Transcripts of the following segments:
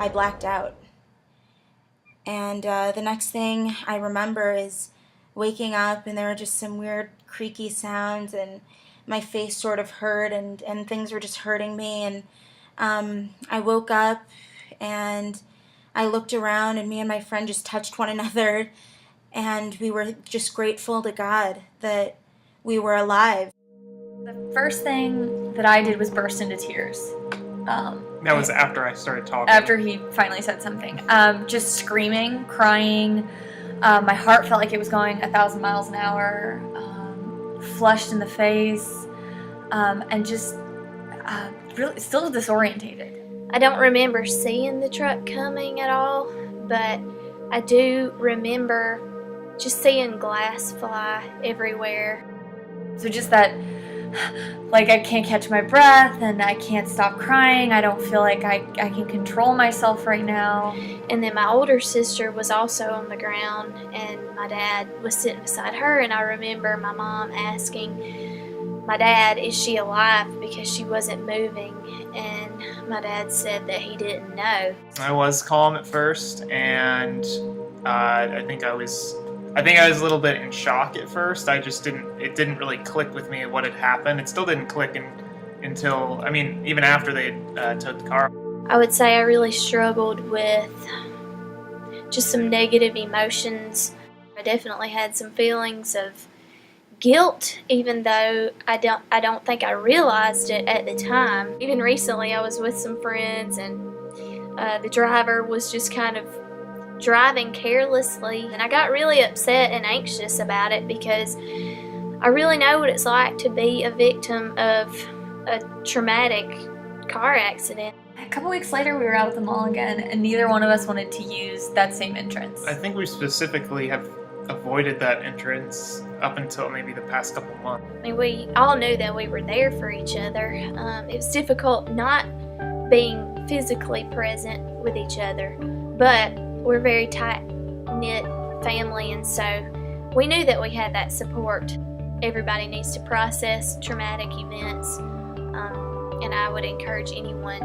I blacked out. And the next thing I remember is waking up, and there were just some weird creaky sounds, and my face sort of hurt, and things were just hurting me. And I woke up, and I looked around, and me and my friend just touched one another, and we were just grateful to God that we were alive. The first thing that I did was burst into tears. That was after I started talking. After he finally said something. Just screaming, crying. My heart felt like it was going 1,000 miles an hour. Flushed in the face. And just really still disorientated. I don't remember seeing the truck coming at all, but I do remember just seeing glass fly everywhere. So just that, like, I can't catch my breath and I can't stop crying. I don't feel like I can control myself right now. And then my older sister was also on the ground, and my dad was sitting beside her, and I remember my mom asking my dad, is she alive, because she wasn't moving, and my dad said that he didn't know. I was calm at first, and I think I was a little bit in shock at first. It didn't really click with me what had happened. It still didn't click until, even after they towed the car. I would say I really struggled with just some negative emotions. I definitely had some feelings of guilt, even though I don't think I realized it at the time. Even recently I was with some friends, and the driver was just kind of driving carelessly, and I got really upset and anxious about it, because I really know what it's like to be a victim of a traumatic car accident. A couple weeks later, we were out at the mall again, and neither one of us wanted to use that same entrance. I think we specifically have avoided that entrance up until maybe the past couple months. We all knew that we were there for each other. It was difficult not being physically present with each other, but we're a very tight-knit family, and so we knew that we had that support. Everybody needs to process traumatic events, and I would encourage anyone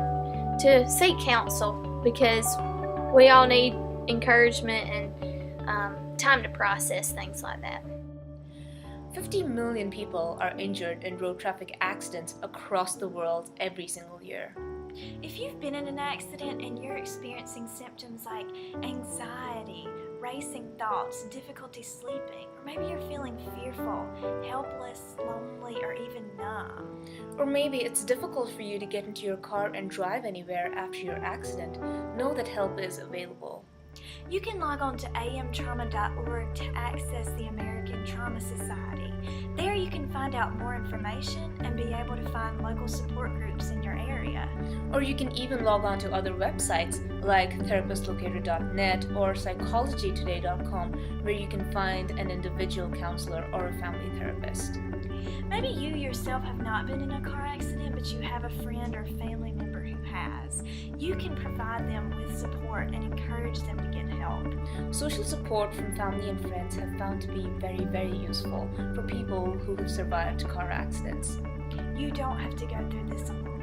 to seek counsel, because we all need encouragement and time to process things like that. 50 million people are injured in road traffic accidents across the world every single year. If you've been in an accident and you're experiencing symptoms like anxiety, racing thoughts, difficulty sleeping, or maybe you're feeling fearful, helpless, lonely, or even numb. Or maybe it's difficult for you to get into your car and drive anywhere after your accident, know that help is available. You can log on to amtrauma.org to access the American Trauma Society. There you can find out more information and be able to find local support groups in your area. Or you can even log on to other websites like therapistlocator.net or psychologytoday.com, where you can find an individual counselor or a family therapist. Maybe you yourself have not been in a car accident, but you have a friend or family member who has. You can provide them with support and encourage them to get help. Social support from family and friends have found to be very, very useful for people who have survived car accidents. You don't have to go through this alone.